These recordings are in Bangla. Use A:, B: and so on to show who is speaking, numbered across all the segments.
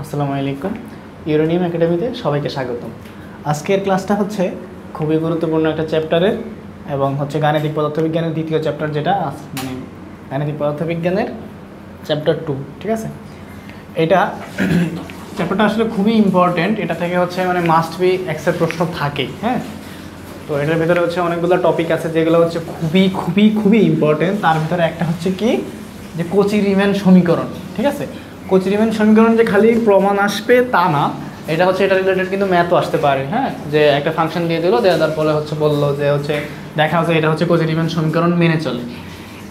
A: আসসালামু আলাইকুম। ইউরেনিয়াম একাডেমিতে সবাইকে স্বাগতম। আজকের ক্লাসটা হচ্ছে খুবই গুরুত্বপূর্ণ একটা চ্যাপ্টারের এবং হচ্ছে গাণিতিক পদার্থবিজ্ঞানের দ্বিতীয় চ্যাপ্টার, যেটা মানে গাণিতিক পদার্থবিজ্ঞানের চ্যাপ্টার 2। ঠিক আছে, এটা চ্যাপ্টারটা আসলে খুবই ইম্পর্টেন্ট। এটা থেকে হচ্ছে মানে মাস্ট বি এক্সের প্রশ্ন থাকে। হ্যাঁ, তো এটার ভিতরে হচ্ছে অনেকগুলো টপিক আছে যেগুলো হচ্ছে খুবই খুবই খুবই ইম্পর্টেন্ট। তার ভিতরে একটা হচ্ছে কি, যে কোচি-রিম্যান সমীকরণ। ঠিক আছে, কোচি-রিম্যান সমীকরণ যে খালি প্রমাণ আসবে তা না, এটা হচ্ছে এটা রিলেটেড কিন্তু ম্যাথও আসতে পারে। হ্যাঁ, যে একটা ফাংশন দিয়ে দিল, দেওয়ার পরে হচ্ছে বললো যে হচ্ছে দেখা হচ্ছে এটা হচ্ছে কোচি-রিম্যান সমীকরণ মেনে চলে।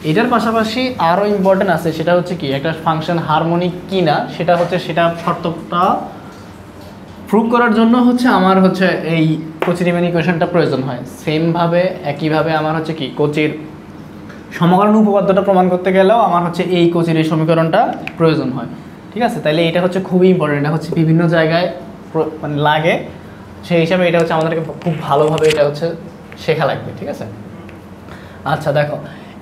A: এটার পাশাপাশি আরও ইম্পর্টেন্ট আছে, সেটা হচ্ছে কি একটা ফাংশন হারমোনিক কি না, সেটা হচ্ছে সেটা শর্তটা প্রুভ করার জন্য হচ্ছে আমার হচ্ছে এই কোচি-রিম্যান ইকুয়েশনটা প্রয়োজন হয়। সেমভাবে একইভাবে আমার হচ্ছে কি কোচির সমকলন উপপাদ্যটা প্রমাণ করতে গেলেও আমার হচ্ছে এই কোচির এই সমীকরণটা প্রয়োজন হয়। ঠিক আছে, তাইলে এটা হচ্ছে খুবই ইম্পর্টেন্ট, এটা হচ্ছে বিভিন্ন জায়গায় মানে লাগে, সেই হিসাবে এটা হচ্ছে আমাদেরকে খুব ভালোভাবে এটা হচ্ছে শেখা লাগবে। ঠিক আছে, আচ্ছা দেখো,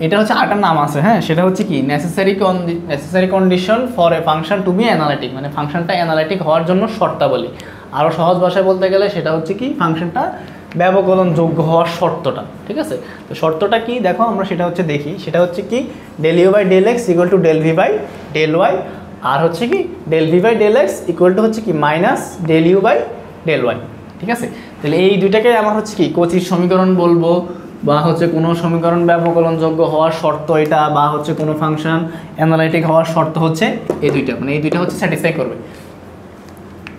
A: এটা হচ্ছে আরেকটা নাম আছে। হ্যাঁ, সেটা হচ্ছে কি necessary condition for a function to be analytic, মানে ফাংশনটা অ্যানালিটিক হওয়ার জন্য শর্তাবলী। আরও সহজ ভাষায় বলতে গেলে সেটা হচ্ছে কি ফাংশনটা ব্যবকলনযোগ্য হওয়ার শর্তটা। ঠিক আছে, তো শর্তটা কি দেখো, আমরা সেটা হচ্ছে দেখি। সেটা হচ্ছে কি del you by del x equal to del V by del y, আর হচ্ছে কি del V by del x equal to হচ্ছে কি minus del you by del Y. ঠিক আছে, তাহলে এই দুইটাকে আমার হচ্ছে কি কোচির সমীকরণ বলবো, বা হচ্ছে কোনো সমীকরণ ব্যবকলনযোগ্য হওয়ার শর্ত এটা, বা হচ্ছে কোনো ফাংশন অ্যানালাইটিক হওয়ার শর্ত হচ্ছে এই দুইটা, মানে এই দুইটা হচ্ছে স্যাটিসফাই করবে।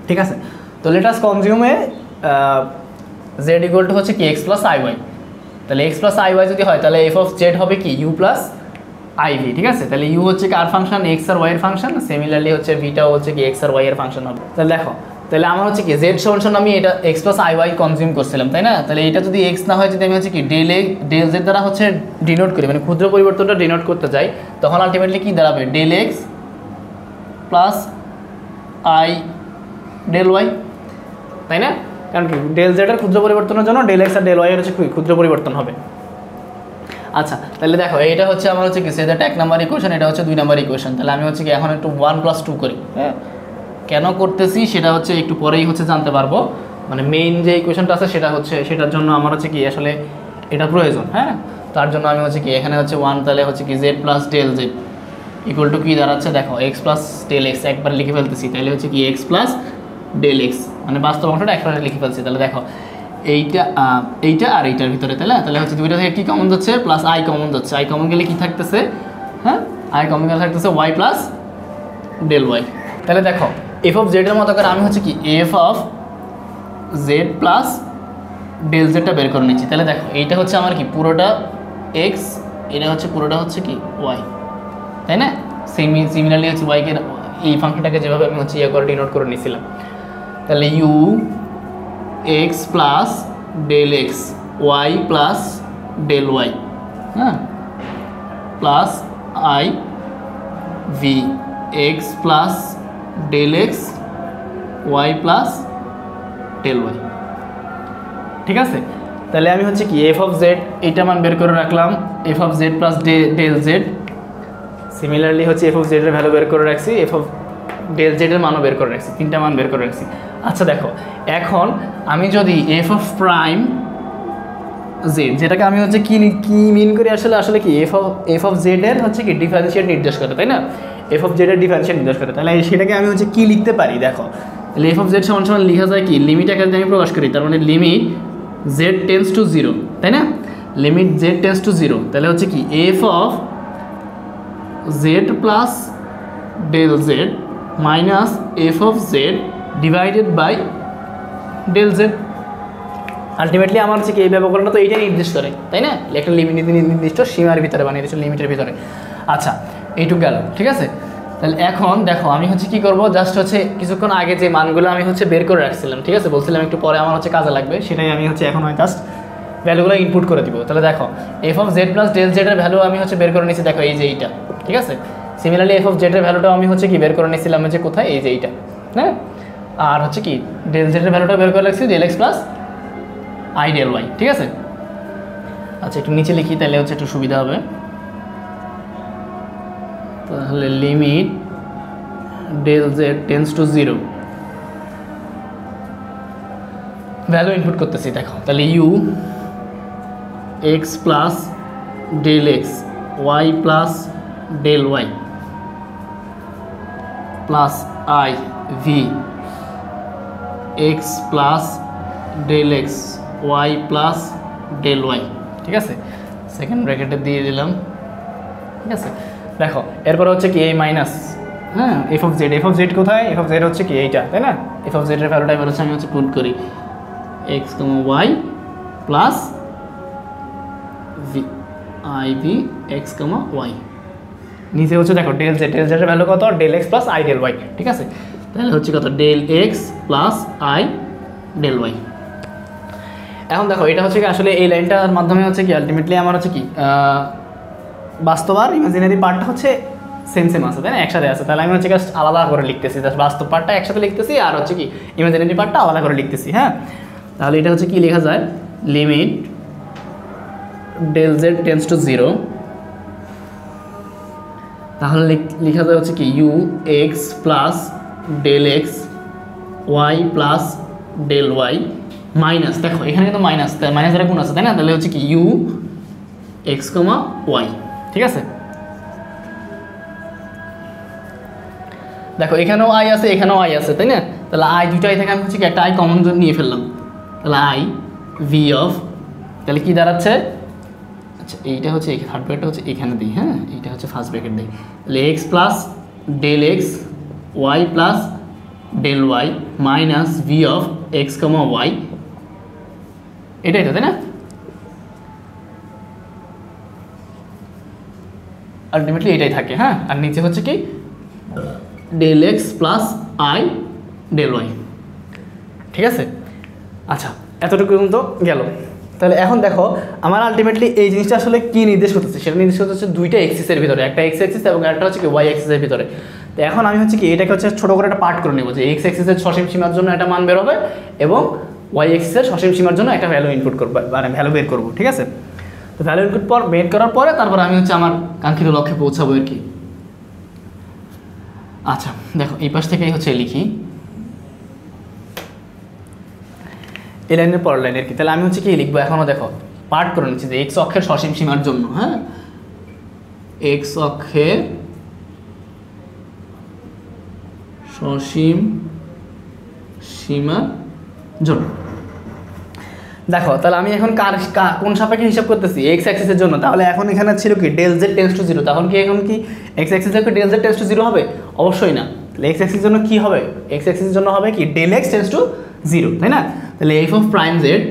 A: ঠিক আছে, তো let us consume z equal to হচ্ছে কি এক্স প্লাস আই ওয়াই। তাহলে এক্স প্লাস আই ওয়াই যদি হয় তাহলে এফ অফ জেড হবে কি ইউ প্লাস আই ভি। ঠিক আছে, তাহলে ইউ হচ্ছে কার ফাংশন, এক্স আর ওয়াই এর ফাংশন। সিমিলারলি হচ্ছে ভিটাও হচ্ছে কি এক্স আর ওয়াই এর ফাংশন হবে। তাহলে দেখো, তাহলে আমার হচ্ছে কি জেড সমান আমি এটা X plus I Y consume করছিলাম, তাই না? তাহলে এটা যদি এক্স না হয়, যদি আমি হচ্ছে কি ডেল জেড দ্বারা হচ্ছে ডিনোট করি, মানে ক্ষুদ্র পরিবর্তনটা ডিনোট করতে যাই, তখন আলটিমেটলি কি দাঁড়াবে del X plus I del Y, তাই না? কারণ কি ডেল জেডের ক্ষুদ্র পরিবর্তনের জন্য ডেল এক্স আর ডেল ওয়াই এর হচ্ছে ক্ষুদ্র পরিবর্তন হবে। আচ্ছা, তাহলে দেখো এইটা হচ্ছে আমার হচ্ছে কি সেটা 1 নম্বর ইকুয়েশন, এটা হচ্ছে 2 নম্বর ইকুয়েশন। তাহলে আমি হচ্ছে কি এখন একটু 1 + 2 করি। হ্যাঁ, কেন করতেছি সেটা হচ্ছে একটু পরেই হচ্ছে জানতে পারবো। মানে মেইন যে ইকুয়েশনটা আছে সেটা হচ্ছে, সেটার জন্য আমার হচ্ছে কি আসলে এটা প্রয়োজন। হ্যাঁ, তার জন্য আমি হচ্ছে কি এখানে হচ্ছে 1, তাহলে হচ্ছে কি Z plus del Z equal to কি দাঁড়াচ্ছে দেখো এক্স প্লাস ডেল এক্স, একবার লিখে ফেলতেছি। তাহলে হচ্ছে কি এক্স প্লাস ডেল এক্স, মানে বাস্তব অংশটা একবারে লিখে ফেলছি। তাহলে দেখো এইটা আর এইটার ভিতরে, তাহলে হচ্ছে দুইটা থেকে কি কমন যাচ্ছে, প্লাস আই কমন যাচ্ছে। আই কমন গেলে কি থাকতেছে, হ্যাঁ আই কমন গেলে থাকতেছে ওয়াই প্লাস ডেল ওয়াই। তাহলে দেখো এফ অফ জেডের মতো করে আমি হচ্ছে কি F of Z plus del জেডটা বের করে নিচ্ছি। তাহলে দেখো এইটা হচ্ছে আমার কি পুরোটা এক্স, এটা হচ্ছে পুরোটা হচ্ছে কি ওয়াই, তাই না? সিমিলারলি হচ্ছে ওয়াইকে এই ফাংশনটাকে যেভাবে আমি হচ্ছে করে ডিনোট করে নিয়েছিলাম। তাহলে u x plus del x Y plus del y, হ্যাঁ plus I V x plus del x Y plus del Y. ঠিক আছে, তাহলে আমি হচ্ছে কি এফ অফ জেড এইটা মান বের করে রাখলাম, F of Z plus del Z. Similarly হচ্ছে এফ অফ জেডের ভ্যালু বের করে রাখছি, এফ অফ ডেল জেডের মানও বের করে রাখছি, 3টা মান বের করে রাখছি। আচ্ছা দেখো, এখন আমি যদি এফ অফ প্রাইম জেড, যেটাকে আমি হচ্ছে কি মিন করি আসলে কি এফ অফ জেডের হচ্ছে কি ডিফারেন্সিয়েট নির্দেশ করে, তাই না? এফ অফ জেডের ডিফারেন্সিয়েট নির্দেশ করে, তাহলে সেটাকে আমি হচ্ছে কি লিখতে পারি দেখো, তাহলে এফ অফ জেড সমান সমান লেখা যায় কি লিমিট আকারে আমি প্রকাশ করি, তার মানে লিমিট জেড টেন্স টু 0, তাই না? লিমিট জেড টেন্স টু 0, তাহলে হচ্ছে কি F of Z plus del Z minus F of Z divided by del Z. Ultimately আমার হচ্ছে কি এই ব্যবকলনটা তো এইটাই নির্দেশ করে, তাই না? একটা নির্দিষ্ট সীমার ভিতরে বা নির্দিষ্ট লিমিটের ভিতরে। আচ্ছা, এইটুকু গেল। ঠিক আছে, তাহলে এখন দেখো আমি হচ্ছে কি করব, জাস্ট হচ্ছে কিছুক্ষণ আগে যে মানগুলো আমি হচ্ছে বের করে রাখছিলাম, ঠিক আছে, বলছিলাম একটু পরে আমার হচ্ছে কাজে লাগবে, সেটাই আমি হচ্ছে এখন জাস্ট ভ্যালুগুলো ইনপুট করে দিব। তাহলে দেখো f of Z plus del জেডের ভ্যালু আমি হচ্ছে বের করে নিয়েছি, দেখো এই যে এইটা। ঠিক আছে, সিমিলারলি এফ অফ জেডের ভ্যালুটাও আমি হচ্ছে কি বের করে নিয়েছিলাম যে কোথায়, এই যে এইটা, হ্যাঁ। আর হচ্ছে কি ডেল জেডের ভ্যালুটা বের করে রাখছি del X plus I del Y. ঠিক আছে, আচ্ছা একটু নিচে লিখি তাহলে হচ্ছে একটু সুবিধা হবে। তাহলে limit del z tense to 0 value input করতেছি। দেখো তাহলে u x plus del x y plus del y plus i v x plus del x y plus del y, ঠিক আছে, সেকেন্ড ব্র্যাকেটে দিয়ে দিলাম, ঠিক আছে। দেখো এরপর হচ্ছে কি এই মাইনাস, হ্যাঁ, এফ অফ জেড কোথায়, এফ অফ জেড হচ্ছে কি এইটা, তাই না, এফ অফ জেডের ভ্যালুটা এবার হচ্ছে আমি হচ্ছে পুট করি X comma Y plus V I V X comma Y, নিচে হচ্ছে দেখো ডেল জেডের ভ্যালু কত, del X plus I del Y, ঠিক আছে। তাহলে হচ্ছে কত del X plus I del Y. এখন দেখো এটা হচ্ছে কি আসলে এই লাইনটার মাধ্যমে হচ্ছে কি আলটিমেটলি আমার হচ্ছে কি বাস্তব আর ইমাজিনারি পার্টটা হচ্ছে সেম আছে, তাই না, একসাথে আছে। তাহলে আমি হচ্ছে জাস্ট আলাদা করে লিখতেছি, জাস্ট বাস্তব পার্টটা একসাথে লিখতেছি আর হচ্ছে কি ইমাজিনারি পার্টটা আলাদা করে লিখতেছি, হ্যাঁ। তাহলে এটা হচ্ছে কি লেখা যায়, limit del Z tends to 0, তাহলে লেখা যায় হচ্ছে কি you x plus del x Y plus del Y minus, দেখো এখানে কিন্তু মাইনাস দ্বারা গুণ আছে, তাই না, তাহলে হচ্ছে কি ইউ এক্স কমা ওয়াই, ঠিক আছে। দেখো এখানেও আই আছে এখানেও আই আছে, তাই না, তাহলে আই দুটাই থেকে আমি হচ্ছে কি একটা আই কমন নিয়ে ফেললাম, তাহলে আই ভি অফ, তাহলে কি দাঁড়াচ্ছে, আচ্ছা এইটা হচ্ছে থার্ড ব্র্যাকেটটা হচ্ছে এখানে দিই, হ্যাঁ, এইটা হচ্ছে ফার্স্ট ব্র্যাকেট দিই, তাহলে x plus del x Y plus del Y minus V of X comma Y, এটাই তো, তাই না, আলটিমেটলি এটাই থাকে, হ্যাঁ। আর নিচে হচ্ছে কি del X plus I del Y, ঠিক আছে। আচ্ছা এতটুকু পর্যন্ত গেল। তাহলে এখন দেখো আমার আলটিমেটলি এই জিনিসটা আসলে কী নির্দেশ করতেছে, সেটা নির্দেশ করতেছে দুইটা এক্সিসের ভিতরে, একটা এক্স এক্সিস এবং একটা হচ্ছে কি ওয়াই এক্সিসের ভিতরে। তো এখন আমি হচ্ছে কি এটাকে হচ্ছে ছোটো করে একটা পার্ট করে নেবো, যে এক্স এক্সিসের সসীম সীমার জন্য একটা মান বের হবে এবং ওয়াই এক্সিসের সসীম সীমার জন্য একটা ভ্যালু ইনপুট করবো, মানে ভ্যালু বের করবো, ঠিক আছে। তো ভ্যালু ইনপুট বের করার পরে তারপর আমি হচ্ছে আমার কাঙ্ক্ষিত লক্ষ্যে পৌঁছাবো আর কি। আচ্ছা দেখো এই পাশ থেকেই হচ্ছে লিখি এই লাইনের পরের লাইনের কি, তাহলে আমি হচ্ছে কি লিখবো, এখনও দেখো পার্ট করে নিচ্ছি যে এক্স অক্ষের সসীম সীমার জন্য, হ্যাঁ, এক্স অক্ষের সসীম সীমার জন্য। দেখো তাহলে আমি এখন কোন সাপেক্ষে হিসাব করতেছি, এক্স অ্যাক্সিসের জন্য। তাহলে এখন এখানে ছিল কি ডেল জেড টেন্স টু 0, তখন কি এখন কি এক্স অ্যাক্সিসের ডেল জেড টেন্স টু 0 হবে? অবশ্যই না। তাহলে এক্স অ্যাক্সিসের জন্য কি হবে, এক্স অ্যাক্সিসের জন্য হবে কি ডেল এক্স টেন্স টু 0, তাই না। তাহলে F of prime Z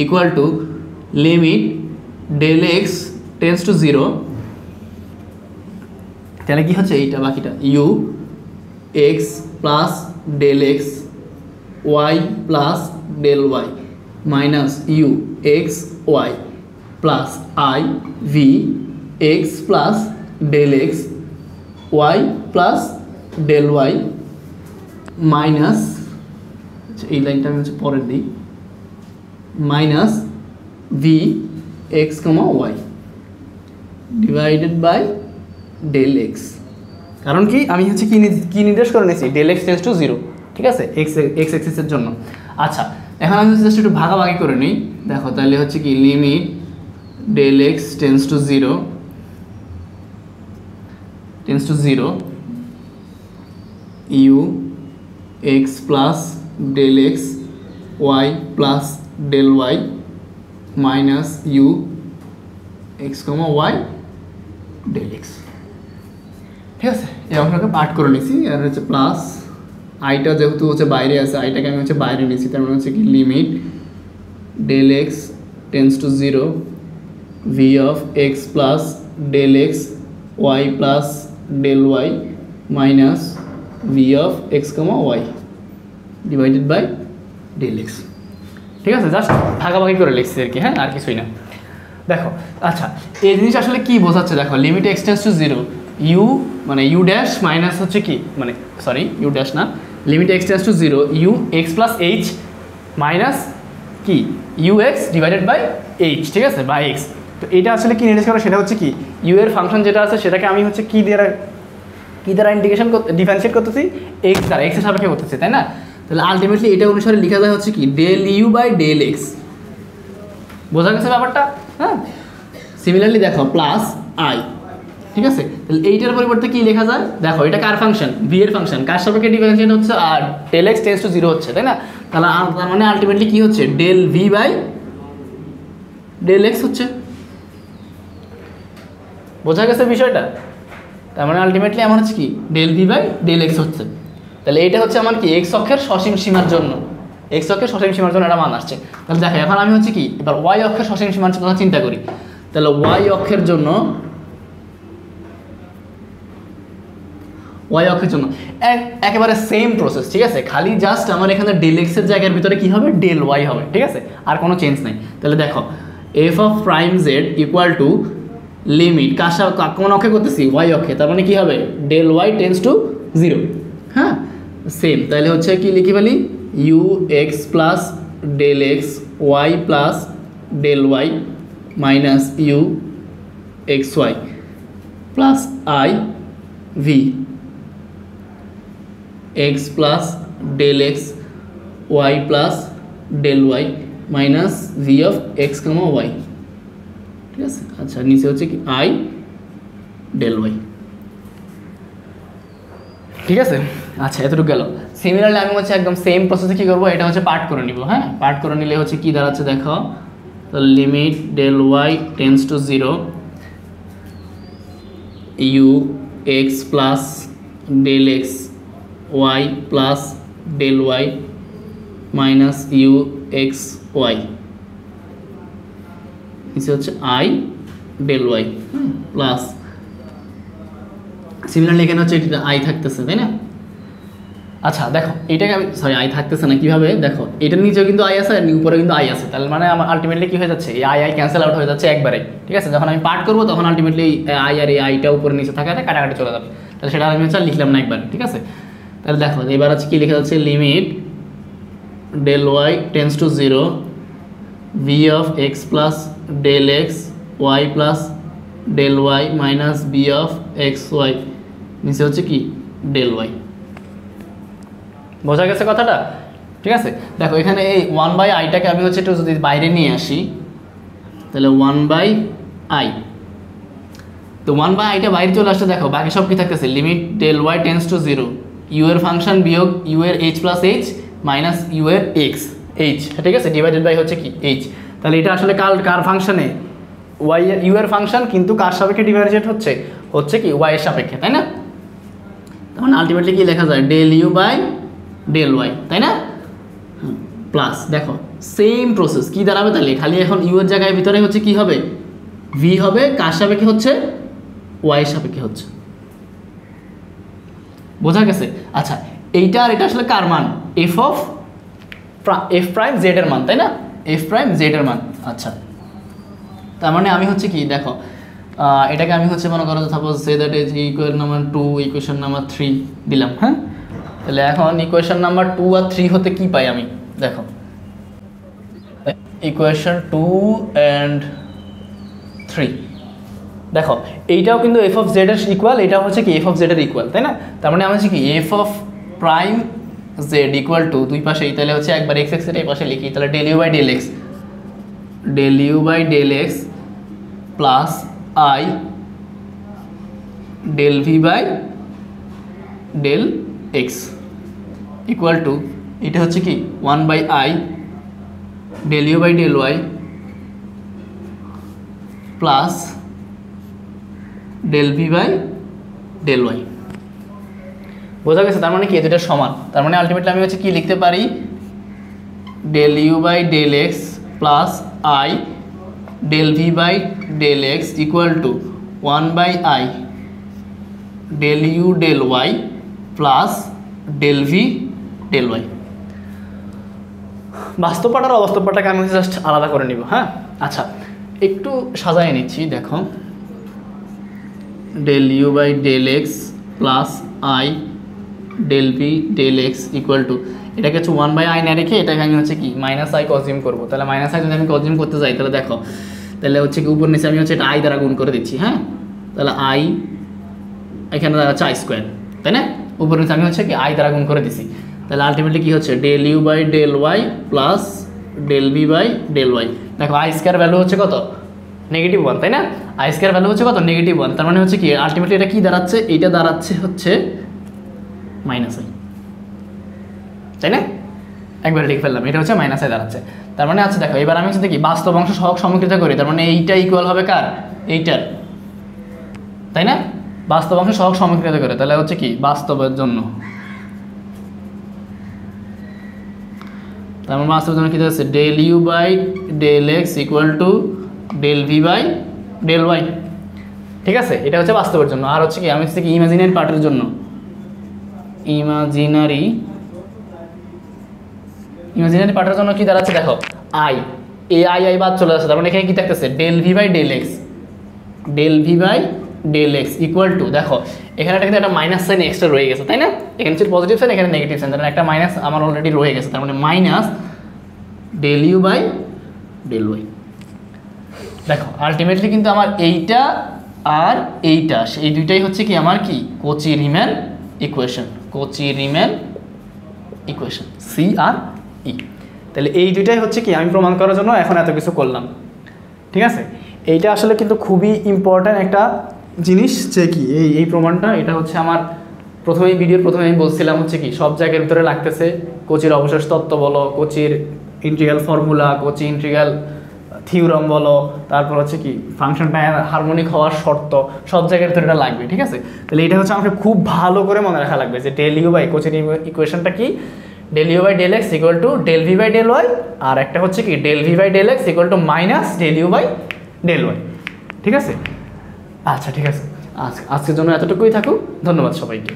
A: equal to limit del X tends to 0, তাহলে কি হচ্ছে এইটা বাকিটা U x plus del x Y plus del Y minus U X Y plus I V x plus del x Y plus del Y minus, এই লাইনটা আমি হচ্ছে পরের দিই, minus V X comma Y divided by del X. কারণ কি আমি হচ্ছে কি নির্দেশ করে নিয়েছি, ডেল এক্স টেন্স টু 0, ঠিক আছে, এক্স এক্সিসের জন্য। আচ্ছা এখন আমি জাস্ট একটু ভাগাভাগি করে নিই। দেখো তাহলে হচ্ছে কি limit del X tends to 0 you x plus del x Y plus del Y minus U X comma Y del X, ঠিক আছে। এই অংশটাকে পার্ট করে নিছি, আর হচ্ছে প্লাস আইটা যেহেতু হচ্ছে বাইরে আছে, আইটাকে আমি হচ্ছে বাইরে নিয়েছি, তার মানে হচ্ছে কি limit del X tends to 0 V of X plus del x Y plus del Y minus V of X comma Y divided by del X, ঠিক আছে। জাস্ট ভাগাভাগি করে লিখছি আর কি, হ্যাঁ, আর কিছুই না। দেখো আচ্ছা এই জিনিস আসলে কি বোঝাচ্ছে, দেখো limit x tends to 0 u মানে ইউ ড্যাশ মাইনাস হচ্ছে কি মানে সরি ইউ ড্যাশ না, limit x tends to 0 you x plus H minus কি you x divided by h, ঠিক আছে, বাই এক্স। তো এটা আসলে কি নির্দেশ করে, সেটা হচ্ছে কি ইউ এর ফাংশন যেটা আছে সেটাকে আমি হচ্ছে কি দিয়ে কী দ্বারা ইন্টিগ্রেশন ডিফারেন্সিয়েট করতেছি, এক্স দ্বারা, এক্সের সাপেক্ষে করতেছি, তাই না? তাহলে আলটিমেটলি এটা অনুসারে লেখা যায় হচ্ছে কি del you by del X. বোঝা গেছে ব্যাপারটা? হ্যাঁ, সিমিলারলি দেখো প্লাস আই, ঠিক আছে? তাহলে এইটার পরিবর্তে কি লেখা যায় দেখো, এটা কার ফাংশন, ভি এর ফাংশন, কার সাপেক্ষে ডিফারেন্সিয়েট হচ্ছে, আর ডেল এক্স টেন্ডস টু 0 হচ্ছে, তাই না? তাহলে তার মানে আলটিমেটলি কি হচ্ছে, del V by del X হচ্ছে। বোঝা গেছে বিষয়টা? তার মানে আলটিমেটলি আমার হচ্ছে কি del V by del X হচ্ছে। তাহলে এটা হচ্ছে আমার কি এক্স অক্ষের সসীম সীমার জন্য, এক্স অক্ষের সসীম সীমার জন্য এটা মান আসছে। তাহলে দেখো এখন আমি হচ্ছে কি এবার ওয়াই অক্ষের সসীম সীমার কথা চিন্তা করি। তাহলে ওয়াই অক্ষের জন্য একেবারে সেম প্রসেস, ঠিক আছে? খালি জাস্ট আমার এখানে ডেল এক্স এর জায়গার ভিতরে কি হবে, ডেল ওয়াই হবে, ঠিক আছে? আর কোনো চেঞ্জ নাই। তাহলে দেখো f of prime Z equal to limit কোন অক্ষে করতেছি, ওয়াই অক্ষে, তার মানে কি হবে ডেল ওয়াই টেন্ডস টু 0। হ্যাঁ, সেম। তাহলে হচ্ছে কি লিখি ফেলি, U x plus del x Y plus del Y minus U X Y plus I V x plus del x Y plus del Y minus V of X comma Y, ঠিক আছে? আচ্ছা, নিচে হচ্ছে কি আই ডেল ওয়াই, ঠিক আছে? আচ্ছা, এতটুকু গেল। সিমিলারলি আমি হচ্ছে একদম সেম প্রসেসে কী করবো, এটা হচ্ছে পার্ট করে নিব। হ্যাঁ, পার্ট করে নিলে হচ্ছে কী দাঁড়াচ্ছে দেখো, তো limit del Y tends to 0 you x plus del x Y plus del Y minus U X Y, নিচে হচ্ছে I del Y plus, similarly এখানে হচ্ছে এটা আই থাকতেছে, তাই না? আচ্ছা দেখো এইটাকে আমি আই থাকতেছে না, কীভাবে দেখো, এটার নিচেও কিন্তু আই আছে আর উপরে কিন্তু আই আছে, তাহলে মানে আমার আলটিমেটলি কী হয়ে যাচ্ছে, এই আই ক্যান্সেল আউট হয়ে যাচ্ছে একবারে, ঠিক আছে? যখন আমি পার্ট করবো তখন আলটিমেটলি আই আর এই আইটা উপরে নিচে থাকাতে কাটাকাটি চলে যাবে, তাহলে সেটা আমি হচ্ছে লিখলাম না একবার, ঠিক আছে? তাহলে দেখো এবার হচ্ছে কী লেখা যাচ্ছে, limit del Y tends to 0 V of X plus del x Y plus del Y minus B of X Y, নিচে হচ্ছে কি ডেল ওয়াই। বোঝা গেছে কথাটা? ঠিক আছে, দেখো এখানে এই 1/i-টাকে আমি হচ্ছে একটু যদি বাইরে নিয়ে আসি, তাহলে 1/i, তো 1/i-টা বাইরে চলে আসছে, দেখো বাকি সব কি থাকতেছে, limit del Y tends to 0 U এর ফাংশন বিয়োগ ইউ এর H plus H minus U এর এক্স এইচ, ঠিক আছে, ডিভাইডেড বাই হচ্ছে কি এইচ। তাহলে এটা আসলে কার ফাংশনে, ওয়াই ইউ এর ফাংশন, কিন্তু কার সাপেক্ষে ডিফারেন্সিয়েট হচ্ছে কি ওয়াই এর সাপেক্ষে, তাই না? তখন আলটিমেটলি কি লেখা যায়, del you by del Y, তাই না? প্লাস দেখো সেম প্রসেস কি দাঁড়াবে, তাহলে খালি এখন ইউ এর জায়গায় ভিতরে হচ্ছে কি হবে, ভি হবে, কার সাপেক্ষে হচ্ছে, ওয়াই এর সাপেক্ষে হচ্ছে। বোঝা গেছে? আচ্ছা, এইটা আর এটা আসলে কার মান, এফ প্রাইম জেড এর মান, তাই না? এফ প্রাইম জেড এর মান। আচ্ছা, তার মানে আমি হচ্ছে কি দেখো, এটাকে আমি হচ্ছে মনে করো suppose say that is equation number 2 equation number 3 দিলাম। হ্যাঁ, তাহলে এখন ইকুয়েশন নাম্বার 2 আর 3 হতে কি পাই আমি, দেখো ইকুয়েশন 2 অ্যান্ড 3, দেখো এইটাও কিন্তু এফ অফ জেড এর ইকুয়াল, এটাও হচ্ছে কি এফ অফ জেড এর ইকুয়াল, তাই না? তার মানে আমি হচ্ছে কি F of prime Z equal two দুই পাশেই, তাহলে হচ্ছে একবার এক্স এক্স এর এই পাশে লিখি, তাহলে del you by del X plus I del V by del x equal to, এটা হচ্ছে কি 1/i del you by del Y plus del V by del Y. বোঝা গেছে? তার মানে কি দুটো সমান, তার মানে আলটিমেটলি আমি হচ্ছে কি লিখতে পারি, del you by del X plus I del V by del x equal to 1/i del U del Y plus del V del Y. বাস্তব পাঠ আর অবাস্তব পাঠটাকে আমি জাস্ট আলাদা করে নিব। হ্যাঁ, আচ্ছা একটু সাজায় নিচ্ছি, দেখো del you by del X plus I del V del x equal to, এটাকে হচ্ছে 1/i না রেখে এটাকে আমি হচ্ছে কি মাইনাস আই কনজিউম করবো। তাহলে মাইনাস আই যদি আমি কনজিউম করতে যাই, তাহলে দেখো তাহলে হচ্ছে কি উপর নিচে আমি হচ্ছে এটা আই দ্বারা গুণ করে দিচ্ছি। হ্যাঁ, তাহলে আই এখানে দাঁড়াচ্ছে আই স্কোয়ার, তাই না? উপরে নিচে আমি হচ্ছে কি আই দ্বারা গুণ করে দিছি, তাহলে আলটিমেটলি কি হচ্ছে del you by del Y plus del V by del Y. দেখো আই স্কোয়ার ভ্যালু হচ্ছে কত, -1, তাই না? আই স্কোয়ার ভ্যালু হচ্ছে কত, -1, তার মানে হচ্ছে কি আলটিমেটলি এটা কি দাঁড়াচ্ছে, এইটা দাঁড়াচ্ছে হচ্ছে মাইনাস আই, তাই না? একবার লিখে ফেললাম, এটা হচ্ছে মাইনাস আই দাঁড়াচ্ছে। তার মানে আচ্ছা দেখো এবার আমি হচ্ছে কি বাস্তব অংশ সহগ সমীকৃত করি, তার মানে এইটা ইকুয়াল হবে কার, এইটার, তাই না? বাস্তব অংশ সহগ সমীকৃত করে, তাহলে হচ্ছে কি বাস্তবের জন্য, তার মানে বাস্তবের জন্য কি হচ্ছে del you by del x equal to del V by del Y. ঠিক আছে, এটা হচ্ছে বাস্তবের জন্য। আর হচ্ছে কি আমি হচ্ছে কি ইমাজিনারি পার্টের জন্য, ইমাজিনারি পার্টের জন্য কি দাঁড়াচ্ছে দেখো আই, এ আই আই বাদ চলে আসছে, তার মানে এখানে কি থাকতেছে del V by del X, del V by del x equal to, দেখো এখানে কিন্তু একটা মাইনাস সাইন এক্সট্রা রয়ে গেছে, তাই না? এখানে হচ্ছে পজিটিভ সাইন, এখানে নেগেটিভ সাইন, তার মানে একটা মাইনাস আমার অলরেডি রয়ে গেছে, তার মানে minus del you by del Y. দেখো আলটিমেটলি কিন্তু আমার এইটা আর এইটা এই দুইটাই হচ্ছে কি আমার কি Cauchy Riemann equation, Cauchy Riemann equation C R E. তাহলে এই দুইটাই হচ্ছে কি আমি প্রমাণ করার জন্য এখন এত কিছু করলাম। ঠিক আছে, এইটা আসলে কিন্তু খুবই ইম্পর্ট্যান্ট একটা জিনিস, যে কি এই প্রমাণটা, এটা হচ্ছে আমার ভিডিওর প্রথমে আমি বলছিলাম হচ্ছে কি সব জায়গার ভিতরে লাগতেছে, কোচির অবশেষ তত্ত্ব বলো, কোচির integral formula, Cauchy integral theorem বলো, তারপর হচ্ছে কি ফাংশনটা হারমোনিক হওয়ার শর্ত, সব জায়গার ভিতরে এটা লাগবে। ঠিক আছে, তাহলে এটা হচ্ছে আমাকে খুব ভালো করে মনে রাখা লাগবে যে ডেল ইউ বাই কোচির ইকুয়েশনটা কি, del you by del x equal to del V by del y, আর একটা হচ্ছে কি del V by del x equal to minus del you by del Y. ঠিক আছে, আচ্ছা ঠিক আছে, আজকের জন্য এতটুকুই থাকুক, ধন্যবাদ সবাইকে।